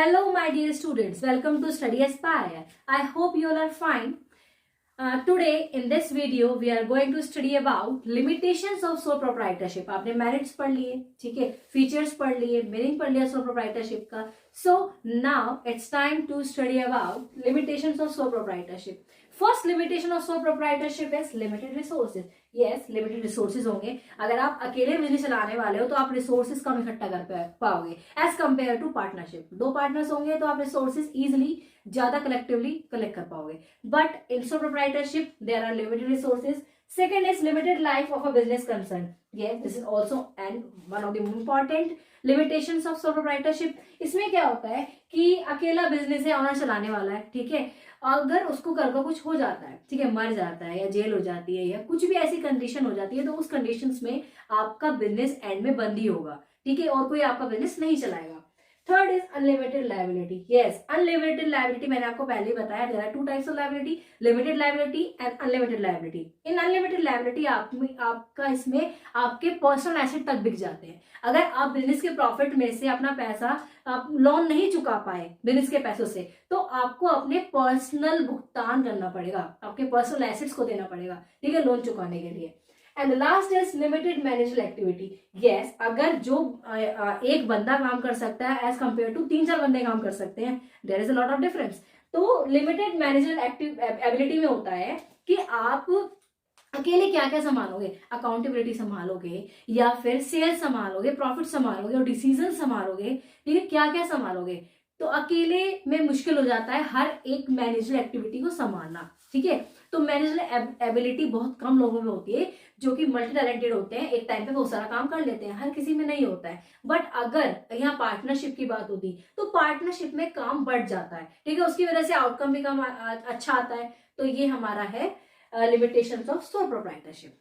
Hello, my dear students. Welcome to Study Aspire. I hope you all are fine. Today, in this video, we are going to study about limitations of sole proprietorship. आपने merits पढ़ लिए, ठीक है, features पढ़ लिए, meaning पढ़ लिया sole proprietorship का. So now it's time to study about limitations of sole proprietorship. First limitation of sole proprietorship is limited resources. Yes, limited resources होंगे. अगर आप अकेले बिजनेस चलाने वाले हो तो आप रिसोर्सेज कम इकट्ठा कर पाओगे एज कंपेयर टू पार्टनरशिप. दो पार्टनर्स होंगे तो आप रिसोर्सेज इजिली ज्यादा कलेक्टिवली कलेक्ट कर पाओगे. But in sole proprietorship there are limited resources. Second is limited life of a business concern. Yes, this is also one of the important limitations of sole proprietorship. इसमें क्या होता है कि अकेला business है, honour चलाने वाला है, ठीक है. अगर उसको कल को कुछ हो जाता है, ठीक है, मर जाता है या जेल हो जाती है या कुछ भी ऐसी कंडीशन हो जाती है तो उस कंडीशंस में आपका बिजनेस एंड में बंद ही होगा, ठीक है, और कोई आपका बिजनेस नहीं चलाएगा. Third is unlimited liability. Yes, unlimited liability मैंने आपको पहले ही बताया. There are two types of liability, limited liability and unlimited liability. In unlimited liability आपका इसमें आपके पर्सनल एसेट तक बिक जाते हैं. अगर आप बिजनेस के प्रॉफिट में से अपना पैसा आप लोन नहीं चुका पाए बिजनेस के पैसों से तो आपको अपने पर्सनल भुगतान करना पड़ेगा, आपके पर्सनल एसेट्स को देना पड़ेगा, ठीक है, लोन चुकाने के लिए. And last is limited manager activity. Yes, अगर जो एक बंदा काम कर सकता है एज कंपेयर टू 3-4 बंदे काम कर सकते हैं, there is a lot of difference. तो लिमिटेड मैनेजर एबिलिटी में होता है कि आप अकेले क्या क्या संभालोगे, अकाउंटेबिलिटी संभालोगे या फिर सेल्स संभालोगे, प्रॉफिट संभालोगे और डिसीजन संभालोगे, ठीक है, क्या क्या संभालोगे. तो अकेले में मुश्किल हो जाता है हर एक मैनेजर एक्टिविटी को संभालना, ठीक है. तो मैनेजर एबिलिटी बहुत कम लोगों में होती है जो कि मल्टी टैलेंटेड होते हैं, एक टाइम पे वो सारा काम कर लेते हैं, हर किसी में नहीं होता है. बट अगर यहाँ पार्टनरशिप की बात होती तो पार्टनरशिप में काम बढ़ जाता है, ठीक है, उसकी वजह से आउटकम भी कम अच्छा आता है. तो ये हमारा है limitations of sole proprietorship.